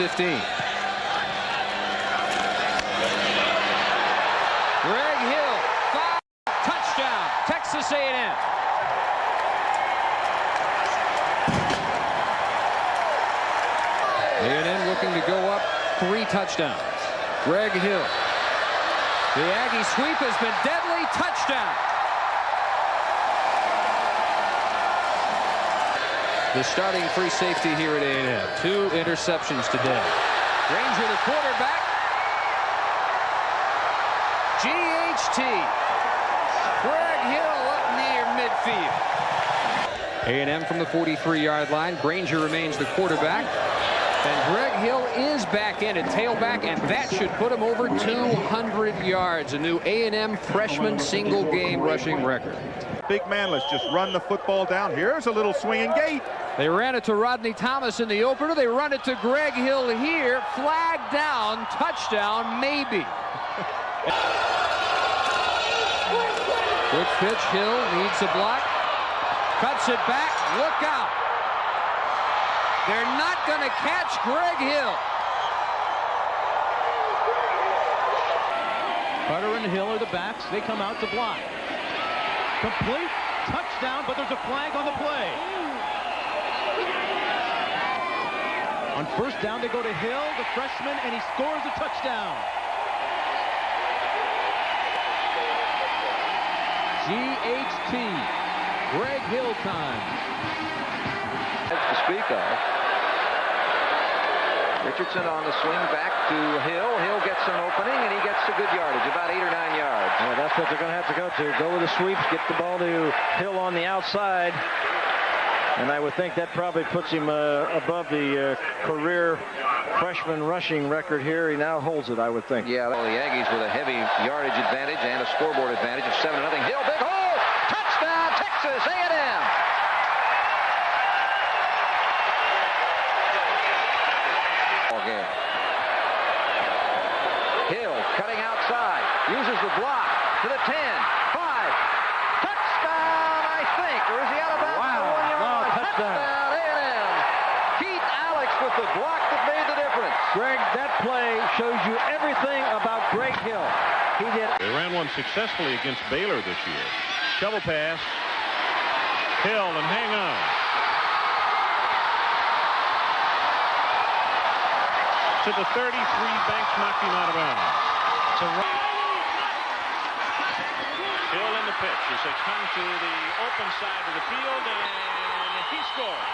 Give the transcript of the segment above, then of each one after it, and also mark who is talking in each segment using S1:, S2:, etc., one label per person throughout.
S1: 15. Greg Hill, 5, touchdown, Texas A&M. A&M looking to go up 3 touchdowns. Greg Hill. The Aggie sweep has been deadly. Touchdown. The starting free safety here at A&M. 2 interceptions today. Granger, the quarterback. GHT. Greg Hill up near midfield. A&M from the 43-yard line. Granger remains the quarterback. And Greg Hill is back in at tailback, and that should put him over 200 yards. A new A&M freshman single-game rushing record.
S2: Big man, let's just run the football down. Here's a little swinging gate.
S1: They ran it to Rodney Thomas in the opener. They run it to Greg Hill here. Flag down, touchdown, maybe. Good pitch. Hill needs a block. Cuts it back. Look out. They're not going to catch Greg Hill.
S3: Carter and Hill are the backs. They come out to block. Complete touchdown, but there's a flag on the play. On first down, they go to Hill, the freshman, and he scores a touchdown. GHT, Greg Hill time.
S4: To speak of. Richardson on the swing back to Hill. Hill gets an opening, and he gets a good yardage, about 8 or 9 yards.
S5: Well, that's what they're going to have to go to. Go with the sweeps, get the ball to Hill on the outside. And I would think that probably puts him above the career freshman rushing record here. He now holds it, I would think.
S4: Yeah, well, the Aggies with a heavy yardage advantage and a scoreboard advantage of 7-0. Hill, big hole! Touchdown, Texas A&M! Game. Hill cutting outside, uses the block to the 10, 5, touchdown, I think, or is he out of bounds?
S5: Wow, touchdown.
S4: A&M. Keith Alex with the block that made the difference.
S5: Greg, that play shows you everything about Greg Hill. He did.
S6: They ran one successfully against Baylor this year. Shovel pass. Hill and hang on. To the 33, Banks knocked him out of bounds. Hill in the pitch as they come to the open side of the field, and he scores.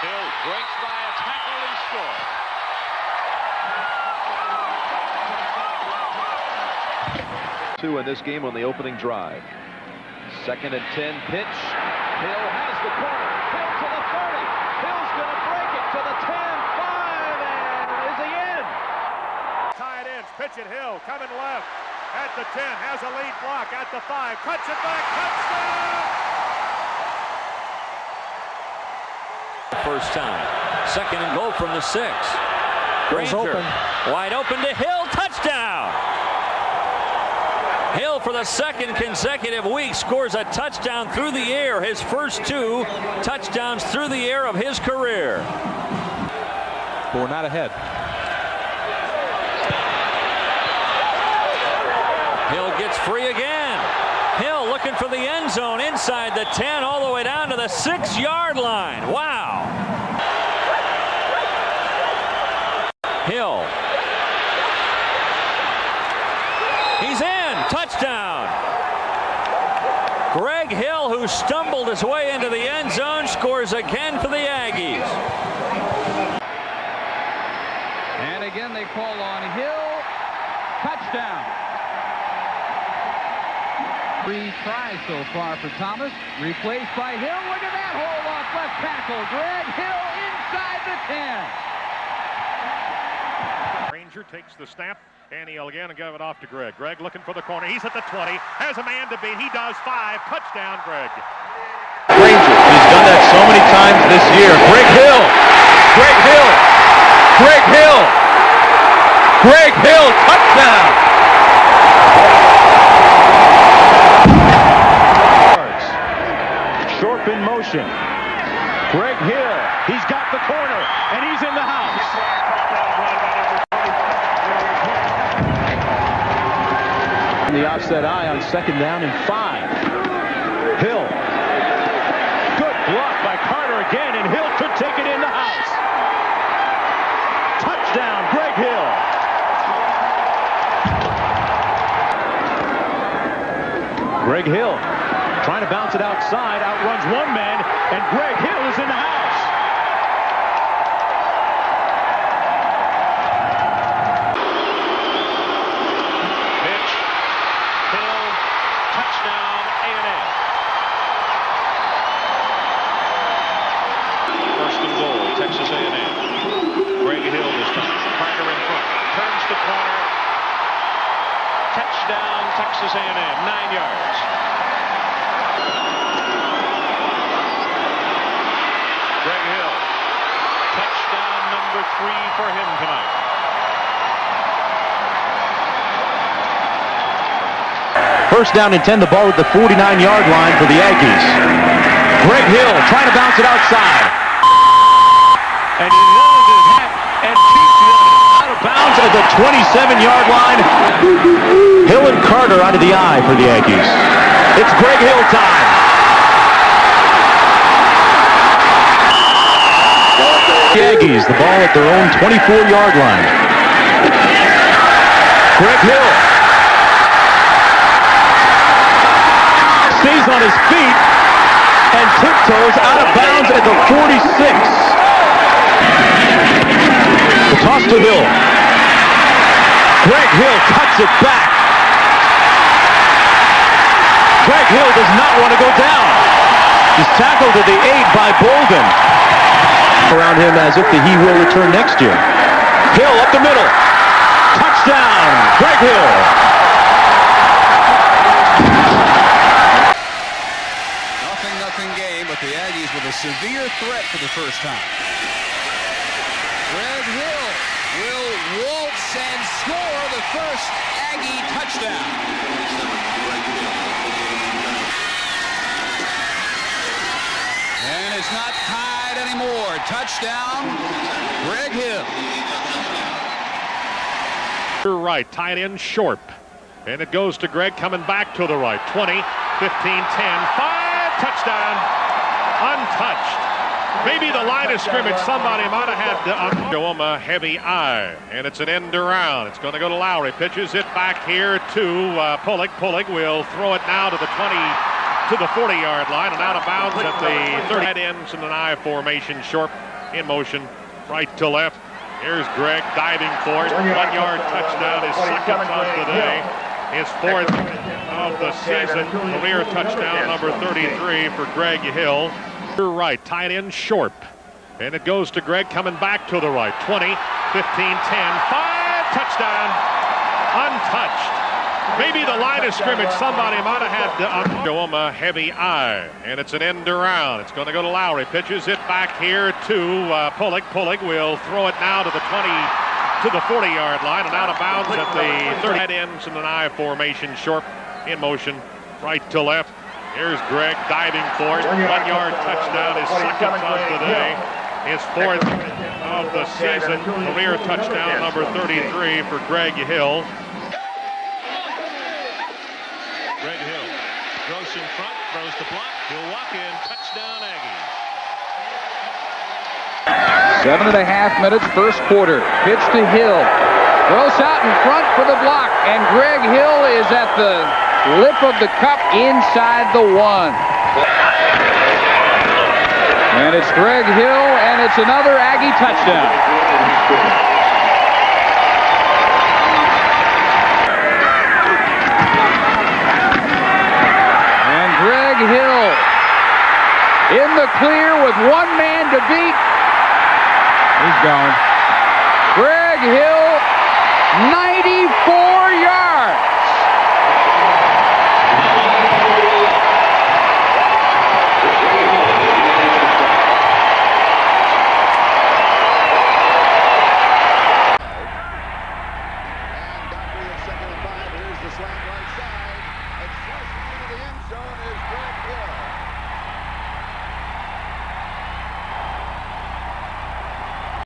S6: Hill breaks by a tackle and scores.
S7: In this game on the opening drive. 2nd and 10 pitch. Hill has the corner. Hill to the 30. Hill's going to break it to the 10, 5, and is he in?
S2: Tight ends, pitch it Hill, coming left. At the 10, has a lead block at the 5. Cuts it back, touchdown!
S8: First time. 2nd and goal from the 6. Granger. Wide open to Hill. Touchdown! Hill, for the 2nd consecutive week, scores a touchdown through the air. His first 2 touchdowns through the air of his career.
S3: But we're not ahead.
S8: Hill gets free again. Hill looking for the end zone inside the 10 all the way down to the 6-yard line. Wow. Hill. He's in. Touchdown. Greg Hill, who stumbled his way into the end zone, scores again for the Aggies.
S1: And again they call on Hill. Touchdown. 3 tries so far for Thomas. Replaced by Hill. Look at that hold off left tackle. Greg Hill inside the 10.
S2: Granger takes the snap, and he'll again give it off to Greg. Greg looking for the corner. He's at the 20. Has a man to beat. He does 5. Touchdown, Greg.
S7: Granger. He's done that so many times this year. Greg Hill. Greg Hill. Greg Hill. Greg Hill, touchdown!
S3: Short in motion. Greg Hill, he's got the corner, and he's in the house. The offset eye on 2nd down and 5. Hill. Good block by Carter again, and Hill could take it in the house. Touchdown, Greg Hill. Greg Hill trying to bounce it outside, outruns one man, and Greg Hill is in the house.
S6: Pitch. Hill. Touchdown, A&M. First and goal, Texas A&M. Greg Hill this time. Carter in front. Turns the corner. Touchdown, Texas A&M. 9 yards. Greg Hill. Touchdown number 3 for him tonight.
S3: First down and 10, the ball at the 49-yard line for the Aggies. Greg Hill trying to bounce it outside. And he lowers his hat and keeps it out of bounds at the 27-yard line. Hill and Carter out of the eye for the Aggies. It's Greg Hill time. The Aggies, the ball at their own 24-yard line. Greg Hill stays on his feet and tiptoes out of bounds at the 46. The toss to Hill. Greg Hill cuts it back. Greg Hill does not want to go down. He's tackled at the 8 by Bolden. Around him as if he will return next year. Hill up the middle. Touchdown, Greg Hill.
S9: Nothing game, but the Aggies with a severe threat for the first time. Greg Hill will waltz and score the first Aggie touchdown. And it's not tied anymore. Touchdown, Greg Hill.
S2: Right, tight end Short. And it goes to Greg coming back to the right. 20, 15, 10, 5, touchdown. Untouched. Maybe the line of scrimmage, somebody might have had to show him a heavy eye. And it's an end around. It's going to go to Lowry. Pitches it back here to Pullock. Pullock will throw it now to the 40-yard line and out of bounds at the 30. Head ends in an I formation. Short in motion, right to left. Here's Greg diving for it. 1-yard touchdown. His second of the day. His 4th of the season. Career touchdown number 33 for Greg Hill. Right, tight end Short. And it goes to Greg coming back to the right. 20, 15, 10, 5, touchdown. Untouched. Maybe the line of scrimmage, somebody might have had to show him a heavy eye. And it's an end around. It's going to go to Lowry. Pitches it back here to Pullock. Pullock will throw it now to the 40-yard line and out of bounds at the 30. Head ends in an I formation. Short in motion, right to left. Here's Greg diving for it. 1-yard touchdown. His second of the day. His 4th of the season. Career touchdown number 33 for Greg Hill.
S6: Greg Hill throws in front, throws the block. He'll walk in. Touchdown, Aggies.
S1: 7.5 minutes, first quarter. Pitch to Hill. Throws out in front for the block. And Greg Hill is at the lip of the cup inside the 1. And it's Greg Hill, and it's another Aggie touchdown. Greg Hill in the clear with one man to beat. He's gone. Greg Hill